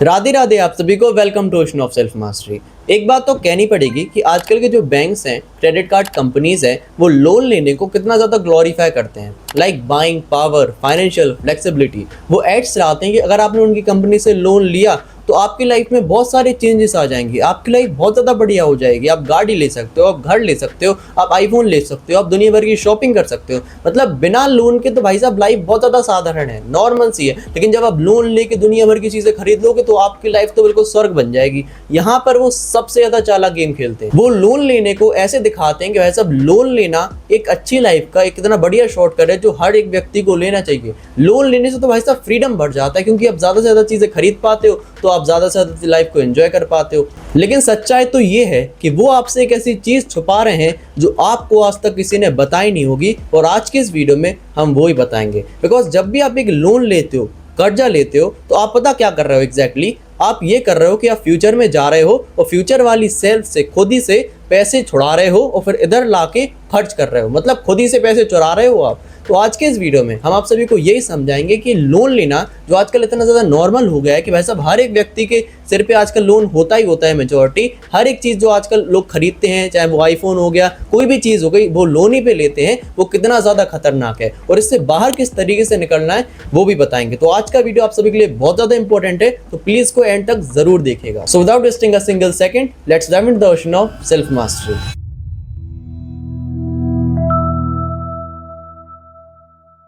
राधे राधे आप सभी को welcome to ocean of self mastery. एक बात तो कहनी पड़ेगी कि आजकल के जो बैंक्स हैं, क्रेडिट कार्ड कंपनीज हैं, वो लोन लेने को कितना ज़्यादा ग्लोरीफाई करते हैं। Like buying power, financial flexibility. वो एड्स चलाते हैं कि अगर आपने उनकी कंपनी से लोन लिया तो आपकी लाइफ में बहुत सारे चेंजेस आ जाएंगे, आपकी लाइफ बहुत ज़्यादा बढ़िया हो जाएगी। आप गाड़ी ले सकते हो, आप घर ले सकते हो, आप आईफोन ले सकते हो, आप दुनिया भर की शॉपिंग कर सकते हो। मतलब बिना लोन के तो भाई साहब लाइफ बहुत ज़्यादा साधारण है, नॉर्मल सी है। लेकिन जब आप लोन लेके दुनिया भर की चीज़ें खरीद लोगे तो आपकी लाइफ तो बिल्कुल स्वर्ग बन जाएगी। यहाँ पर वो सबसे ज़्यादा चालाक गेम खेलते हैं। वो लोन लेने को ऐसे दिखाते हैं कि भाई साहब लोन लेना एक अच्छी लाइफ का एक इतना बढ़िया शॉर्टकट है जो हर एक व्यक्ति को लेना चाहिए। लोन लेने से तो भाई साहब फ्रीडम बढ़ जाता है, क्योंकि आप ज़्यादा से ज़्यादा चीज़ें खरीद पाते हो, तो आप ज़्यादा से ज़्यादा लाइफ को एंजॉय कर पाते हो। लेकिन सच्चाई तो ये है कि वो आपसे एक ऐसी चीज़ छुपा रहे हैं जो आपको आज तक किसी ने बताई नहीं होगी, और आज के इस वीडियो में हम वो ही बताएंगे। बिकॉज जब भी आप एक लोन लेते हो, कर्जा लेते हो, तो आप पता क्या कर रहे हो एग्जैक्टली? आप ये कर रहे हो कि आप फ्यूचर में जा रहे हो और फ्यूचर वाली सेल्फ से खुद ही से पैसे छुड़ा रहे हो और फिर इधर लाके खर्च कर रहे हो। मतलब खुद ही से पैसे चुरा रहे हो आप। तो आज के इस वीडियो में हम आप सभी को यही समझाएंगे कि लोन लेना जो आजकल इतना ज़्यादा नॉर्मल हो गया है कि भाई साहब हर एक व्यक्ति के सिर पे आजकल लोन होता ही होता है। मेजॉरिटी हर एक चीज़ जो आजकल लोग खरीदते हैं, चाहे वो आईफोन हो गया, कोई भी चीज़ हो गई, वो लोन ही पे लेते हैं। वो कितना ज़्यादा खतरनाक है और इससे बाहर किस तरीके से निकलना है वो भी बताएंगे। तो आज का वीडियो आप सभी के लिए बहुत ज़्यादा इंपॉर्टेंट है, तो प्लीज़ इसको एंड तक जरूर देखिएगा। So without wasting a single second, let's dive into the ocean of self mastery.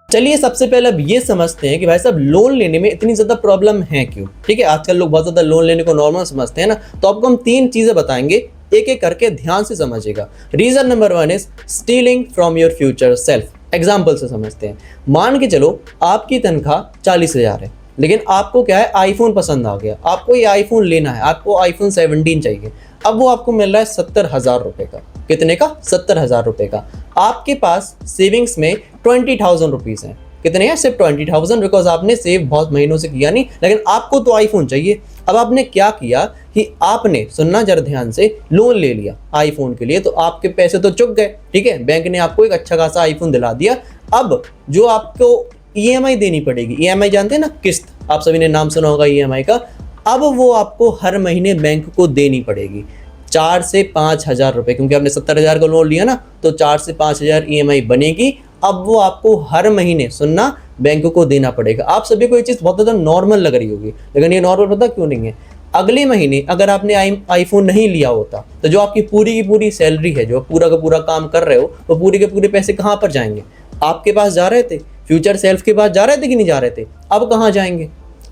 चलिए सबसे पहले अब ये समझते हैं कि भाई साहब लोन लेने में इतनी ज़्यादा प्रॉब्लम है क्यों। ठीक है, आजकल लोग बहुत ज़्यादा लोन लेने को नॉर्मल समझते हैं ना। तो आपको हम 3 चीज़ें बताएंगे, एक एक करके ध्यान से समझिएगा। Reason number 1 is stealing from your future self. Example से समझते हैं। मान के चलो आपकी तनख्वाह 40,000 है, लेकिन आपको क्या है, आईफोन पसंद आ गया, आपको ये आईफोन लेना है, आपको आईफोन 17 चाहिए। अब वो आपको मिल रहा है 70,000 रुपये का। कितने का? 70,000 रुपये का। आपके पास सेविंग्स में 20,000 रुपीज़ हैं। कितने हैं? सिर्फ 20,000, बिकॉज आपने सेव बहुत महीनों से किया नहीं, लेकिन आपको तो आईफोन चाहिए। अब आपने क्या किया कि आपने, सुनना जरा ध्यान से, लोन ले लिया आईफोन के लिए, तो आपके पैसे तो चुक गए। ठीक है, बैंक ने आपको एक अच्छा खासा आईफोन दिला दिया। अब जो आपको ईएमआई देनी पड़ेगी, ईएमआई जानते हैं ना, किस्त, आप सभी ने नाम सुना होगा ईएमआई का। अब वो आपको हर महीने बैंक को देनी पड़ेगी 4 से 5,000 रुपये, क्योंकि आपने 70,000 का लोन लिया ना, तो 4 से 5,000 ईएमआई बनेगी। अब वो आपको हर महीने, सुनना, बैंक को देना पड़ेगा। आप सभी को ये चीज़ बहुत ज़्यादा नॉर्मल लग रही होगी, लेकिन ये नॉर्मल पता क्यों नहीं है? अगले महीने अगर आपने आईफोन नहीं लिया होता तो जो आपकी पूरी की पूरी सैलरी है, जो पूरा का पूरा काम कर रहे हो, वो पूरे के पूरे पैसे कहाँ पर जाएंगे? आपके पास जा रहे थे, फ्यूचर सेल्फ के पास जा रहे थे कि नहीं जा रहे थे? अब कहाँ जाएंगे?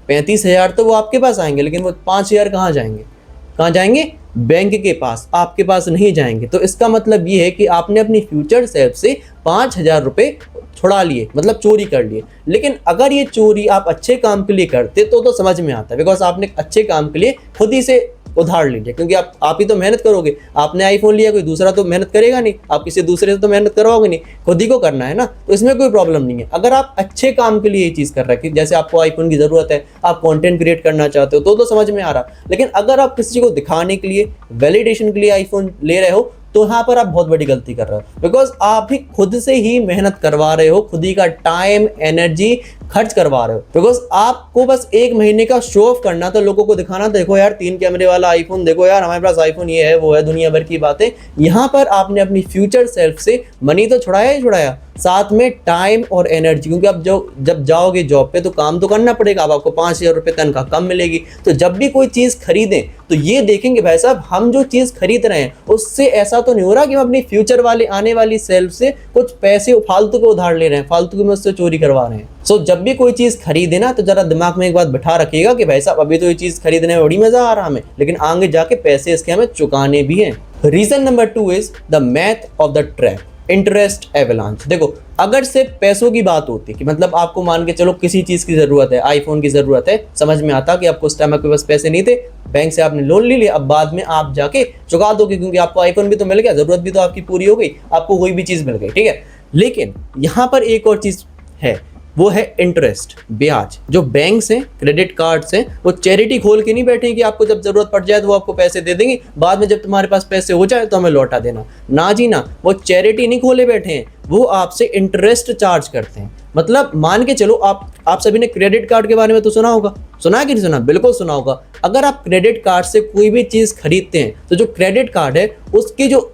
35,000 तो वो आपके पास आएंगे, लेकिन वो 5,000 कहाँ जाएंगे? कहाँ जाएंगे? बैंक के पास, आपके पास नहीं जाएंगे। तो इसका मतलब ये है कि आपने अपनी फ्यूचर सेल्फ से 5,000 रुपये छुड़ा लिए, मतलब चोरी कर लिए। लेकिन अगर ये चोरी आप अच्छे काम के लिए करते तो समझ में आता है, बिकॉज आपने अच्छे काम के लिए खुद ही से उधार लीजिए, क्योंकि आप ही तो मेहनत करोगे। आपने आईफोन लिया, कोई दूसरा तो मेहनत करेगा नहीं, आप किसी दूसरे से तो मेहनत करवाओगे नहीं, खुद ही को करना है ना। तो इसमें कोई प्रॉब्लम नहीं है। अगर आप अच्छे काम के लिए ये चीज़ कर रहे हैं, जैसे आपको आईफोन की ज़रूरत है, आप कंटेंट क्रिएट करना चाहते हो, तो समझ में आ रहा। लेकिन अगर आप किसी को दिखाने के लिए, वैलिडेशन के लिए आईफोन ले रहे हो, तो यहाँ पर आप बहुत बड़ी गलती कर रहे हो, बिकॉज आप ही खुद से ही मेहनत करवा रहे हो, खुद ही का टाइम, एनर्जी खर्च करवा रहे हो। बिकॉज आपको बस एक महीने का शो ऑफ करना, तो लोगों को दिखाना, देखो यार 3 कैमरे वाला आईफोन, देखो यार हमारे पास आईफोन ये है वो है, दुनिया भर की बातें। यहाँ पर आपने अपनी फ्यूचर सेल्फ से मनी तो छुड़ाया ही छुड़ाया, साथ में टाइम और एनर्जी, क्योंकि अब जब जाओगे जॉब पे तो काम तो करना पड़ेगा। अब आपको 5,000 रुपये तनख्वाह कम मिलेगी, तो जब भी कोई चीज़ खरीदें तो ये देखेंगे भाई साहब हम जो चीज़ खरीद रहे हैं उससे ऐसा तो नहीं हो रहा कि हम अपनी फ्यूचर वाले आने वाली सेल्फ से कुछ पैसे फालतू को उधार ले रहे हैं, फालतू की मुझसे चोरी करवा रहे हैं। सो जब भी कोई चीज़ खरीदे ना, तो जरा दिमाग में एक बात बिठा रखिएगा कि भाई साहब अभी तो ये चीज़ खरीदने में बड़ी मजा आ रहा हमें, लेकिन आगे जाके पैसे इसके हमें चुकाने भी हैं। Reason number 2 is the math of the trap, interest avalanche. देखो, अगर सिर्फ पैसों की बात होती कि मतलब आपको मान के चलो किसी चीज़ की ज़रूरत है, आईफोन की ज़रूरत है, समझ में आता कि आपको उस टाइम आपके पास पैसे नहीं थे, बैंक से आपने लोन ले लिया, अब बाद में आप जाके चुका दोगे, क्योंकि आपको आईफोन भी तो मिल गया, ज़रूरत भी तो आपकी पूरी हो गई, आपको कोई भी चीज़ मिल गई। ठीक है, लेकिन यहाँ पर एक और चीज़ है, वो है इंटरेस्ट, ब्याज। जो बैंक्स हैं, क्रेडिट कार्ड्स हैं, वो चैरिटी खोल के नहीं बैठे कि आपको जब जरूरत पड़ जाए तो वो आपको पैसे दे देंगे, बाद में जब तुम्हारे पास पैसे हो जाए तो हमें लौटा देना। ना जी ना, वो चैरिटी नहीं खोले बैठे हैं, वो आपसे इंटरेस्ट चार्ज करते हैं। मतलब मान के चलो, आप सभी ने क्रेडिट कार्ड के बारे में तो सुना होगा, सुना है कि नहीं सुना? बिल्कुल सुना होगा। अगर आप क्रेडिट कार्ड से कोई भी चीज़ खरीदते हैं तो जो क्रेडिट कार्ड है उसकी जो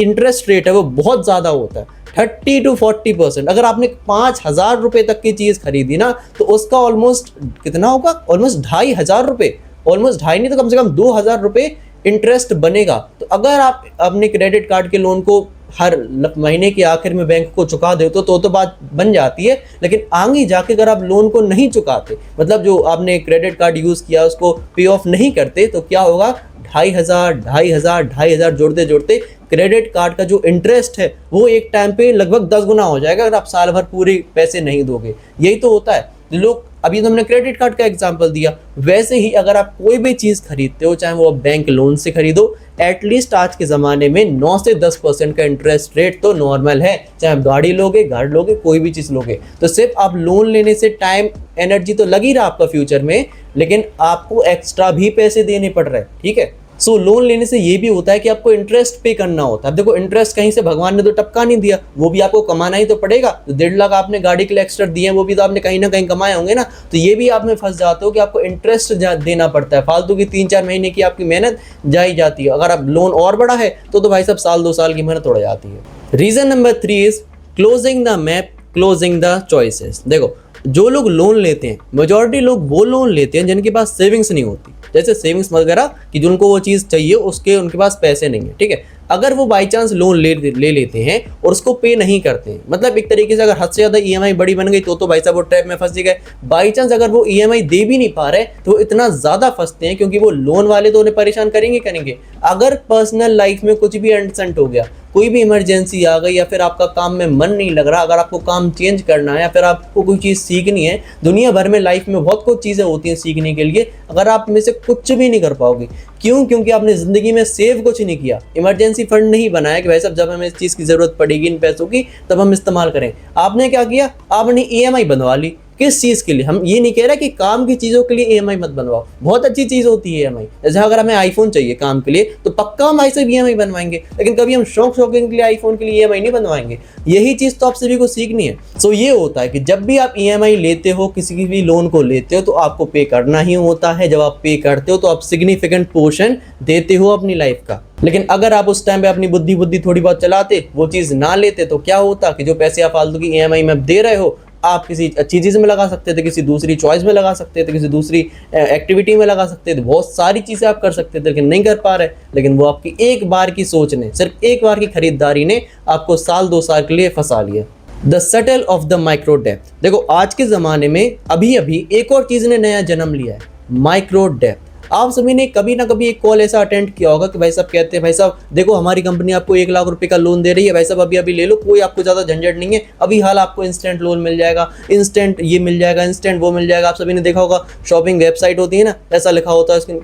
इंटरेस्ट रेट है वो बहुत ज़्यादा होता है, 30 to 40%। अगर आपने 5,000 रुपये तक की चीज़ खरीदी ना तो उसका ऑलमोस्ट कितना होगा? ऑलमोस्ट 2,500 रुपये, ऑलमोस्ट 2,500 नहीं तो कम से कम 2,000 रुपये इंटरेस्ट बनेगा। तो अगर आप अपने क्रेडिट कार्ड के लोन को हर महीने के आखिर में बैंक को चुका देते हो तो बात बन जाती है। लेकिन आगे जाके अगर आप लोन को नहीं चुकाते, मतलब जो आपने क्रेडिट कार्ड यूज़ किया उसको पे ऑफ नहीं करते, तो क्या होगा? 2,500 जोड़ते जोड़ते क्रेडिट कार्ड का जो इंटरेस्ट है वो एक टाइम पे लगभग 10 गुना हो जाएगा अगर आप साल भर पूरे पैसे नहीं दोगे। यही तो होता है लोग। अभी तो हमने क्रेडिट कार्ड का एग्जांपल दिया, वैसे ही अगर आप कोई भी चीज़ खरीदते हो, चाहे वो आप बैंक लोन से खरीदो, एटलीस्ट आज के ज़माने में 9 से 10% का इंटरेस्ट रेट तो नॉर्मल है। चाहे आप गाड़ी लोगे, घर लोगे, कोई भी चीज़ लोगे, तो सिर्फ आप लोन लेने से टाइम एनर्जी तो लग ही रहा आपका फ्यूचर में, लेकिन आपको एक्स्ट्रा भी पैसे देने पड़ रहे हैं। ठीक है, सो लोन लेने से ये भी होता है कि आपको इंटरेस्ट पे करना होता है। अब देखो, इंटरेस्ट कहीं से भगवान ने तो टपका नहीं दिया, वो भी आपको कमाना ही तो पड़ेगा। तो 1.5 लाख आपने गाड़ी के लिए एक्स्ट्रा दिए हैं, वो भी तो आपने कहीं ना कहीं कमाए होंगे ना। तो ये भी आप में फंस जाते हो कि आपको इंटरेस्ट देना पड़ता है, फालतू की 3-4 महीने की आपकी मेहनत जाई जाती है। अगर आप लोन और बड़ा है तो भाई साहब 1-2 साल की मेहनत उड़ जाती है। Reason number 3 is closing the map, closing the choices. देखो, जो लोग लोन लेते हैं, मेजॉरिटी लोग वो लोन लेते हैं जिनके पास सेविंग्स नहीं होती। जैसे सेविंग्स वगैरह कि जिनको वो चीज़ चाहिए उसके उनके पास पैसे नहीं है। ठीक है, अगर वो बाई चांस लोन ले लेते हैं और उसको पे नहीं करते हैं, मतलब एक तरीके से अगर हद से ज़्यादा ईएमआई बड़ी बन गई तो भाई साहब वो ट्रैप में फंस गए। बाई चांस अगर वो ईएमआई दे भी नहीं पा रहे तो वो इतना ज़्यादा फंसते हैं क्योंकि वो लोन वाले तो उन्हें परेशान करेंगे। अगर पर्सनल लाइफ में कुछ भी अनसेंट हो गया, कोई भी इमरजेंसी आ गई, या फिर आपका काम में मन नहीं लग रहा, अगर आपको काम चेंज करना है या फिर आपको कोई चीज़ सीखनी है, दुनिया भर में लाइफ में बहुत कुछ चीज़ें होती हैं सीखने के लिए, अगर आप में से कुछ भी नहीं कर पाओगे, क्यों? क्योंकि आपने ज़िंदगी में सेव कुछ नहीं किया, इमरजेंसी फंड नहीं बनाया कि भाई साहब जब हमें इस चीज़ की ज़रूरत पड़ेगी इन पैसों की तब हम इस्तेमाल करें। आपने क्या किया? आपने ईएमआई बनवा ली। किस चीज़ के लिए? हम ये नहीं कह रहे कि काम की चीज़ों के लिए ईएमआई मत बनवाओ, बहुत अच्छी चीज़ होती है ईएमआई। जैसे अगर हमें आईफोन चाहिए काम के लिए तो पक्का हम ऐसे ईएमआई बनवाएंगे, लेकिन कभी हम शौकिंग के लिए आईफोन के लिए ईएमआई नहीं बनवाएंगे। यही चीज़ तो आप सभी को सीखनी है। सो ये होता है कि जब भी आप ईएमआई लेते हो, किसी भी लोन को लेते हो, तो आपको पे करना ही होता है। जब आप पे करते हो तो आप सिग्निफिकेंट पोर्शन देते हो अपनी लाइफ का। लेकिन अगर आप उस टाइम पे अपनी बुद्धि थोड़ी बहुत चलाते, वो चीज़ ना लेते, तो क्या होता कि जो पैसे आप फालतू की ईएमआई में दे रहे हो, आप किसी अच्छी चीज़ में लगा सकते थे, किसी दूसरी चॉइस में लगा सकते थे, किसी दूसरी एक्टिविटी में लगा सकते थे, बहुत सारी चीज़ें आप कर सकते थे, लेकिन नहीं कर पा रहे। लेकिन वो आपकी एक बार की सोच ने, सिर्फ एक बार की खरीदारी ने आपको 1-2 साल के लिए फंसा लिया। The subtle of the micro depth. देखो, आज के ज़माने में अभी एक और चीज़ ने नया जन्म लिया है, माइक्रो डेप्थ। आप सभी ने कभी ना कभी एक कॉल ऐसा अटेंड किया होगा कि भाई साहब कहते हैं, भाई साहब देखो हमारी कंपनी आपको 1 लाख रुपए का लोन दे रही है, भाई साहब अभी ले लो, कोई आपको ज़्यादा झंझट नहीं है, अभी हाल आपको इंस्टेंट लोन मिल जाएगा, इंस्टेंट ये मिल जाएगा, इंस्टेंट वो मिल जाएगा। आप सभी ने देखा होगा, शॉपिंग वेबसाइट होती है ना, ऐसा लिखा होता है उसके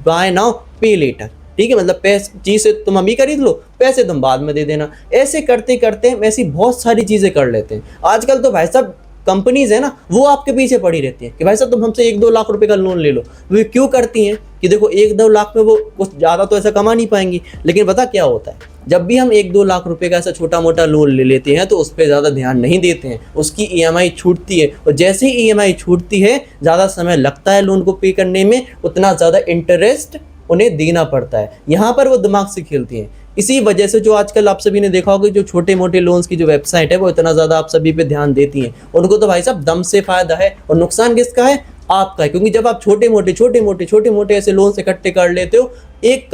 बाय नाउ पे लेटर। ठीक है, मतलब पैसे चीज़ तुम अभी खरीद लो, पैसे तुम बाद में दे देना। ऐसे करते करते ऐसी बहुत सारी चीज़ें कर लेते हैं। आजकल तो भाई साहब कंपनीज है ना, वो आपके पीछे पड़ी रहती है कि भाई साहब तुम हमसे 1-2 लाख रुपए का लोन ले लो। वो क्यों करती हैं कि देखो 1-2 लाख में वो कुछ ज़्यादा तो ऐसा कमा नहीं पाएंगी, लेकिन पता क्या होता है, जब भी हम 1-2 लाख रुपए का ऐसा छोटा मोटा लोन ले लेते हैं तो उस पर ज़्यादा ध्यान नहीं देते हैं, उसकी ईएमआई छूटती है, और जैसे ही ईएमआई छूटती है, ज़्यादा समय लगता है लोन को पे करने में, उतना ज़्यादा इंटरेस्ट उन्हें देना पड़ता है। यहाँ पर वो दिमाग से खेलती हैं। इसी वजह से जो आजकल आप सभी ने देखा होगा, जो छोटे मोटे लोन्स की जो वेबसाइट है वो इतना ज़्यादा आप सभी पे ध्यान देती हैं, उनको तो भाई साहब दम से फ़ायदा है, और नुकसान किसका है? आपका है। क्योंकि जब आप छोटे मोटे ऐसे लोन्स इकट्ठे कर लेते हो, एक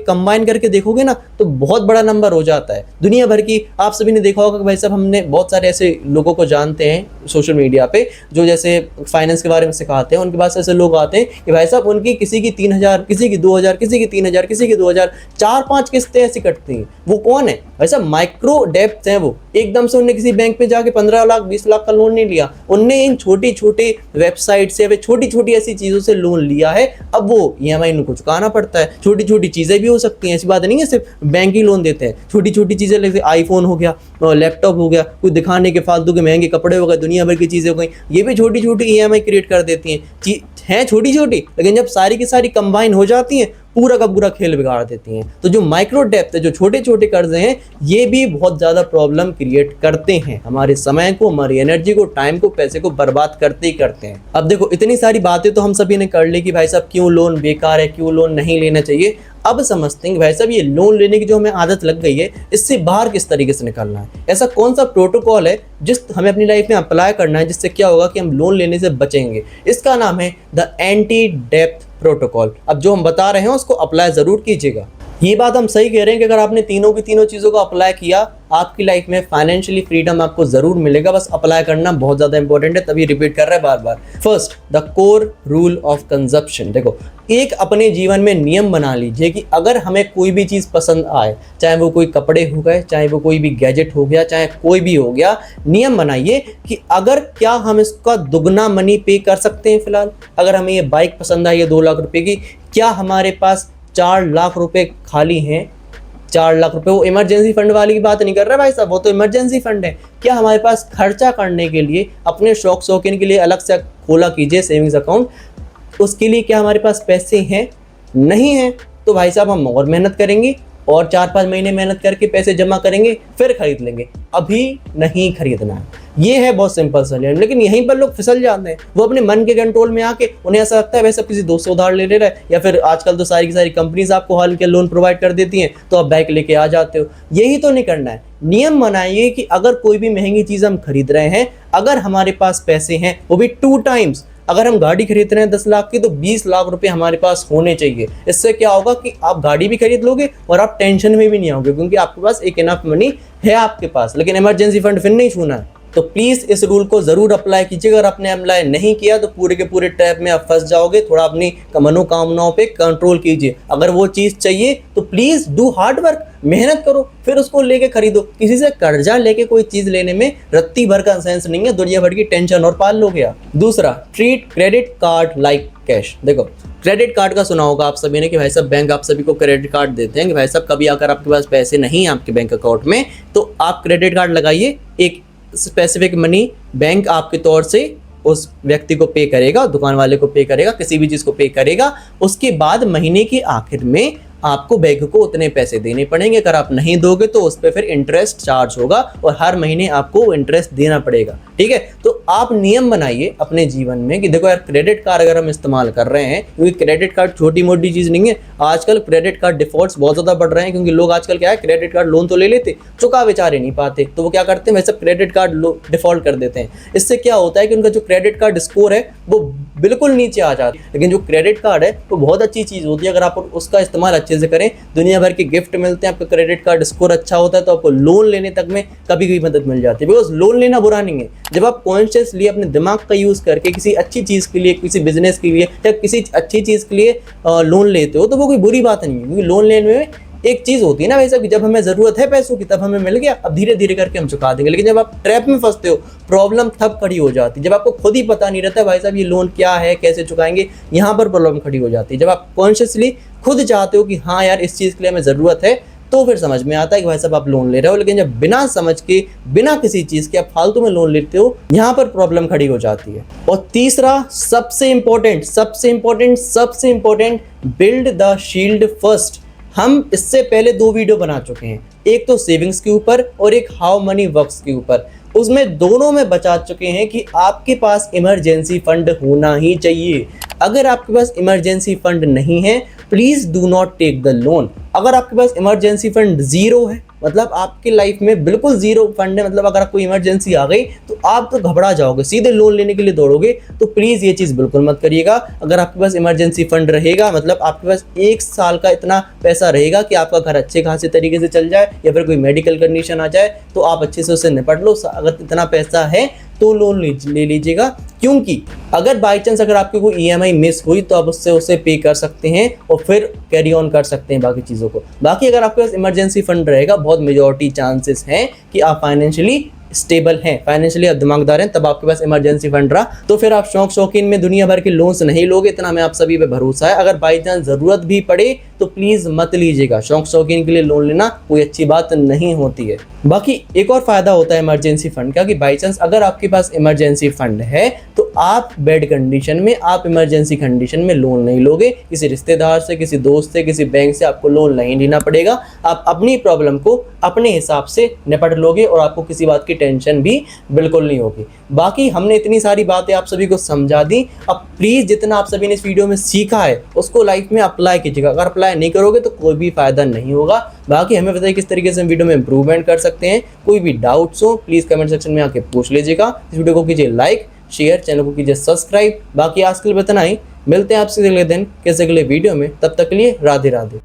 कंबाइन करके देखोगे ना तो बहुत बड़ा नंबर हो जाता है। दुनिया भर की आप सभी ने देखा होगा कि भाई साहब हमने बहुत सारे ऐसे लोगों को जानते हैं सोशल मीडिया पे, जो जैसे फाइनेंस के बारे में सिखाते हैं। उनके पास ऐसे लोग आते हैं कि भाई साहब उनकी किसी की 3,000, किसी की 2,000, किसी की 3,000, किसी की 2,000, 4-5 किस्तें ऐसी कटती हैं। वो कौन है भाई साहब? माइक्रो डेप्थ हैं वो। एकदम से उन्होंने किसी बैंक पे जाके 15 लाख 20 लाख का लोन नहीं लिया, उनने इन छोटी वेबसाइट से, पे छोटी छोटी ऐसी चीज़ों से लोन लिया है, अब वो EMI उनको चुकाना पड़ता है। छोटी छोटी चीज़ें भी हो सकती हैं, ऐसी बात नहीं है सिर्फ बैंक ही लोन देते हैं। छोटी छोटी चीज़ें जैसे आईफोन हो गया, लैपटॉप हो गया, कुछ दिखाने के फालतू के महंगे कपड़े हो गए, दुनिया भर की चीज़ें हो गई, ये भी छोटी छोटी EMI क्रिएट कर देती हैं छोटी छोटी, लेकिन जब सारी की सारी कंबाइन हो जाती हैं पूरा का पूरा खेल बिगाड़ देती हैं। तो जो माइक्रो डेप्थ है, जो छोटे छोटे कर्जे हैं, ये भी बहुत ज़्यादा प्रॉब्लम क्रिएट करते हैं, हमारे समय को, हमारी एनर्जी को, टाइम को, पैसे को बर्बाद करते ही करते हैं। अब देखो इतनी सारी बातें तो हम सभी ने कर ली कि भाई साहब क्यों लोन बेकार है, क्यों लोन नहीं लेना चाहिए। अब समझते हैं कि भाई साहब ये लोन लेने की जो हमें आदत लग गई है, इससे बाहर किस तरीके से निकलना है। ऐसा कौन सा प्रोटोकॉल है जिस हमें अपनी लाइफ में अप्लाई करना है, जिससे क्या होगा कि हम लोन लेने से बचेंगे। इसका नाम है द एंटी डेप्थ प्रोटोकॉल। अब जो हम बता रहे हैं उसको अप्लाई ज़रूर कीजिएगा। ये बात हम सही कह रहे हैं कि अगर आपने तीनों की तीनों चीज़ों को अप्लाई किया, आपकी लाइफ में फाइनेंशियली फ्रीडम आपको ज़रूर मिलेगा। बस अप्लाई करना बहुत ज़्यादा इंपॉर्टेंट है, तभी रिपीट कर रहा है बार बार। First, the core rule of consumption. देखो, एक अपने जीवन में नियम बना लीजिए कि अगर हमें कोई भी चीज़ पसंद आए, चाहे वो कोई कपड़े हो गए, चाहे वो कोई भी गैजेट हो गया, चाहे कोई भी हो गया, नियम बनाइए कि अगर क्या हम इसका दुगना मनी पे कर सकते हैं। फिलहाल अगर हमें ये बाइक पसंद आई है 2 लाख रुपए की, क्या हमारे पास 4 लाख रुपए खाली हैं? 4 लाख रुपए, वो इमरजेंसी फंड वाली की बात नहीं कर रहा भाई साहब, वो तो इमरजेंसी फंड है। क्या हमारे पास खर्चा करने के लिए, अपने शौक शौकीन के लिए अलग से खोला कीजिए सेविंग्स अकाउंट, उसके लिए क्या हमारे पास पैसे हैं? नहीं है तो भाई साहब हम और मेहनत करेंगे और 4-5 महीने मेहनत करके पैसे जमा करेंगे, फिर खरीद लेंगे। अभी नहीं खरीदना है। ये है बहुत सिंपल सॉल्यूशन, लेकिन यहीं पर लोग फिसल जाते हैं। वो अपने मन के कंट्रोल में आके उन्हें ऐसा लगता है वैसे किसी दोस्त से उधार ले रहा है, या फिर आजकल तो सारी की सारी कंपनीज आपको हाल के लोन प्रोवाइड कर देती हैं, तो आप बैंक लेके आ जाते हो। यही तो नहीं करना है। नियम बनाइए कि अगर कोई भी महंगी चीज़ हम खरीद रहे हैं, अगर हमारे पास पैसे हैं, वो भी 2 टाइम्स, अगर हम गाड़ी खरीद रहे हैं 10 लाख की, तो 20 लाख रुपए हमारे पास होने चाहिए। इससे क्या होगा कि आप गाड़ी भी खरीद लोगे और आप टेंशन में भी नहीं आओगे, क्योंकि आपके पास एक इनफ मनी है आपके पास। लेकिन इमरजेंसी फंड फिर नहीं छूना है। तो प्लीज़ इस रूल को ज़रूर अप्लाई कीजिएगा। अगर आपने अप्लाई नहीं किया तो पूरे के पूरे ट्रैप में आप फंस जाओगे। थोड़ा अपनी मनोकामनाओं पे कंट्रोल कीजिए। अगर वो चीज़ चाहिए तो प्लीज़ डू हार्ड वर्क, मेहनत करो, फिर उसको लेके खरीदो। किसी से कर्जा लेके कोई चीज़ लेने में रत्ती भर का सेंस नहीं है, दुनिया भर की टेंशन और पाल लोगे आप। दूसरा, treat credit card like cash. देखो, क्रेडिट कार्ड का सुना होगा आप सभी ने कि भाई साहब बैंक आप सभी को क्रेडिट कार्ड देते हैं कि भाई साहब कभी अगर आपके पास पैसे नहीं हैं आपके बैंक अकाउंट में, तो आप क्रेडिट कार्ड लगाइए, एक स्पेसिफिक मनी बैंक आपके तौर से उस व्यक्ति को पे करेगा, दुकान वाले को पे करेगा, किसी भी चीज़ को पे करेगा। उसके बाद महीने के आखिर में आपको बैंक को उतने पैसे देने पड़ेंगे। अगर आप नहीं दोगे तो उस पर फिर इंटरेस्ट चार्ज होगा और हर महीने आपको इंटरेस्ट देना पड़ेगा। ठीक है, तो आप नियम बनाइए अपने जीवन में कि देखो यार, क्रेडिट कार्ड अगर हम इस्तेमाल कर रहे हैं, क्योंकि क्रेडिट कार्ड छोटी मोटी चीज़ नहीं है। आजकल क्रेडिट कार्ड डिफॉल्ट्स बहुत ज़्यादा बढ़ रहे हैं, क्योंकि लोग आजकल क्या है, क्रेडिट कार्ड लोन तो ले लेते, चुका बेचारे नहीं पाते, तो वो क्या करते हैं, वैसे क्रेडिट कार्ड डिफॉल्ट कर देते हैं। इससे क्या होता है कि उनका जो क्रेडिट कार्ड स्कोर है वो बिल्कुल नीचे आ जाता है। लेकिन जो क्रेडिट कार्ड है वो बहुत अच्छी चीज़ होती है, अगर आप उसका इस्तेमाल अच्छे से करें। दुनिया भर के गिफ्ट मिलते हैं, आपका क्रेडिट कार्ड स्कोर अच्छा होता है तो आपको लोन लेने तक में कभी कभी मदद मिल जाती है। बिकॉज लोन लेना बुरा नहीं है। जब आप कॉन्शियसली अपने दिमाग का यूज़ करके किसी अच्छी चीज़ के लिए, किसी बिजनेस के लिए या किसी अच्छी चीज़ के लिए लोन लेते हो, तो वो कोई बुरी बात नहीं है। क्योंकि लोन लेने में एक चीज़ होती है ना वैसे कि जब हमें ज़रूरत है पैसों की तब हमें मिल गया, अब धीरे धीरे करके हम चुका देंगे। लेकिन जब आप ट्रैप में फंसते हो, प्रॉब्लम तब खड़ी हो जाती है जब आपको खुद ही पता नहीं रहता भाई साहब ये लोन क्या है, कैसे चुकाएंगे। यहाँ पर प्रॉब्लम खड़ी हो जाती है। जब आप कॉन्शियसली खुद चाहते हो कि हाँ यार इस चीज़ के लिए हमें ज़रूरत है, तो फिर समझ में आता है कि भाई साहब आप लोन ले रहे हो। लेकिन जब बिना समझ के, बिना किसी चीज़ के आप फालतू में लोन लेते हो, यहाँ पर प्रॉब्लम खड़ी हो जाती है। और तीसरा, सबसे important, build the shield first. हम इससे पहले 2 वीडियो बना चुके हैं, एक तो सेविंग्स के ऊपर और एक हाउ मनी वर्क्स के ऊपर। उसमें दोनों में बता चुके हैं कि आपके पास इमरजेंसी फंड होना ही चाहिए। अगर आपके पास इमरजेंसी फंड नहीं है, please do not take the loan. अगर आपके पास इमरजेंसी फंड ज़ीरो है, मतलब आपकी लाइफ में बिल्कुल ज़ीरो फंड है, मतलब अगर कोई इमरजेंसी आ गई तो आप तो घबरा जाओगे, सीधे लोन लेने के लिए दौड़ोगे, तो प्लीज़ ये चीज़ बिल्कुल मत करिएगा। अगर आपके पास इमरजेंसी फंड रहेगा, मतलब आपके पास 1 साल का इतना पैसा रहेगा कि आपका घर अच्छे खासे तरीके से चल जाए, या फिर कोई मेडिकल कंडीशन आ जाए तो आप अच्छे से उससे निपट लो। अगर इतना पैसा है तो लोन ले लीजिएगा, क्योंकि अगर बाई चांस अगर आपकी कोई EMI मिस हुई तो आप उससे पे कर सकते हैं और फिर कैरी ऑन कर सकते हैं बाकी चीज़ों को। बाकी अगर आपके पास इमरजेंसी फंड रहेगा, बहुत मेजॉरिटी चांसेस हैं कि आप फाइनेंशियली स्टेबल हैं, फाइनेंशियली आप दिमागदार हैं, तब आपके पास इमरजेंसी फंड रहा, तो फिर आप शौक शौकीन में दुनिया भर के लोन्स नहीं लोगे, इतना हमें आप सभी पे भरोसा है। अगर बाई चांस जरूरत भी पड़े तो प्लीज मत लीजिएगा, शौक शौकीन के लिए लोन लेना कोई अच्छी बात नहीं होती है। बाकी एक और फायदा होता है इमरजेंसी फंड का कि बाई चांस अगर आपके पास इमरजेंसी फंड है तो आप बेड कंडीशन में, आप इमरजेंसी कंडीशन में लोन नहीं लोगे, किसी रिश्तेदार से, किसी दोस्त से, किसी बैंक से आपको लोन नहीं लेना पड़ेगा। आप अपनी प्रॉब्लम को अपने हिसाब से निपट लोगे और आपको किसी बात की टेंशन भी बिल्कुल नहीं होगी। बाकी हमने इतनी सारी बातें आप सभी को समझा दी, अब प्लीज जितना आप सभी ने इस वीडियो में सीखा है उसको लाइफ में अप्लाई कीजिएगा। अगर अप्लाई नहीं करोगे तो कोई भी फायदा नहीं होगा। बाकी हमें बताइए किस तरीके से हम वीडियो में इंप्रूवमेंट कर सकते हैं। कोई भी डाउट्स हो प्लीज कमेंट सेक्शन में आके पूछ लीजिएगा। इस वीडियो को कीजिए लाइक, शेयर, चैनल को कीजिए सब्सक्राइब। बाकी आज के लिए इतना ही, मिलते हैं आपसे अगले दिन किसी अगले वीडियो में, तब तक के लिए राधे राधे।